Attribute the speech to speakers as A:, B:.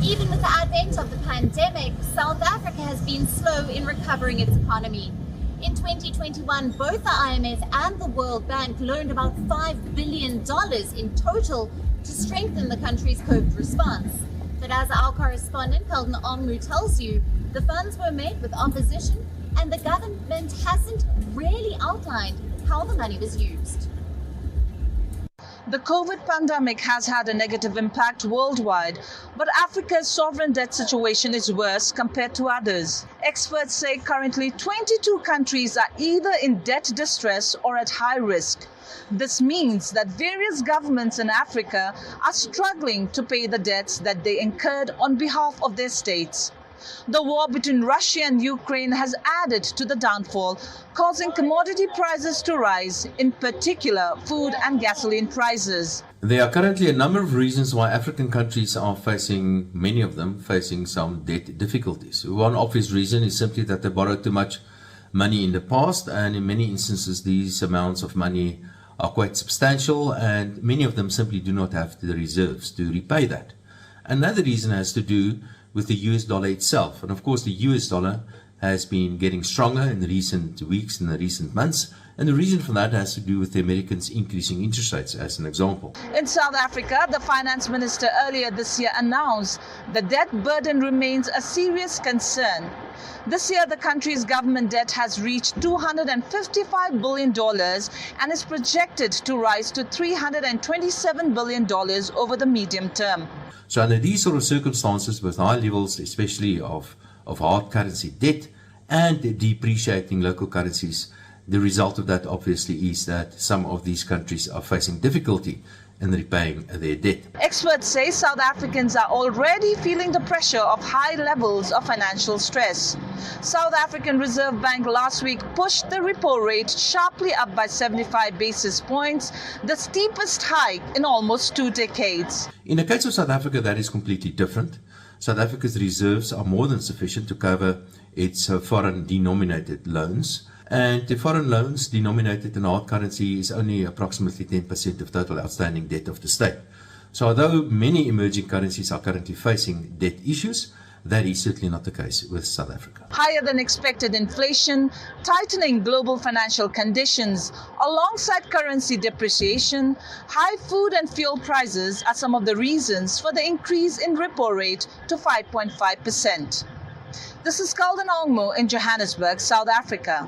A: Even with the advent of the pandemic, South Africa has been slow in recovering its economy. In 2021, both the IMF and the World Bank loaned about $5 billion in total to strengthen the country's COVID response. But as our correspondent Kalden Ongmu tells you, the funds were met with opposition and the government hasn't really outlined how the money was used.
B: The COVID pandemic has had a negative impact worldwide, but Africa's sovereign debt situation is worse compared to others. Experts say currently 22 countries are either in debt distress or at high risk. This means that various governments in Africa are struggling to pay the debts that they incurred on behalf of their states. The war between Russia and Ukraine has added to the downfall, causing commodity prices to rise, in particular food and gasoline prices.
C: There are currently a number of reasons why African countries are facing, many of them, facing some debt difficulties. One obvious reason is simply that they borrowed too much money in the past, and in many instances these amounts of money are quite substantial, and many of them simply do not have the reserves to repay that. Another reason has to do with the US dollar itself. And of course, the US dollar has been getting stronger in the recent weeks, in the recent months. And the reason for that has to do with the Americans increasing interest rates, as an example.
B: In South Africa, the finance minister earlier this year announced the debt burden remains a serious concern. This year, the country's government debt has reached $255 billion and is projected to rise to $327 billion over the medium term.
C: So under these sort of circumstances, with high levels, especially of hard currency debt and depreciating local currencies, the result of that obviously is that some of these countries are facing difficulty in repaying their debt.
B: Experts say South Africans are already feeling the pressure of high levels of financial stress. South African Reserve Bank last week pushed the repo rate sharply up by 75 basis points, the steepest hike in almost 2 decades.
C: In the case of South Africa, that is completely different. South Africa's reserves are more than sufficient to cover its foreign denominated loans. And the foreign loans denominated in hard currency is only approximately 10% of total outstanding debt of the state. So although many emerging currencies are currently facing debt issues, that is certainly not the case with South Africa.
B: Higher than expected inflation, tightening global financial conditions, alongside currency depreciation, high food and fuel prices are some of the reasons for the increase in repo rate to 5.5%. This is Kalden Ongmu in Johannesburg, South Africa.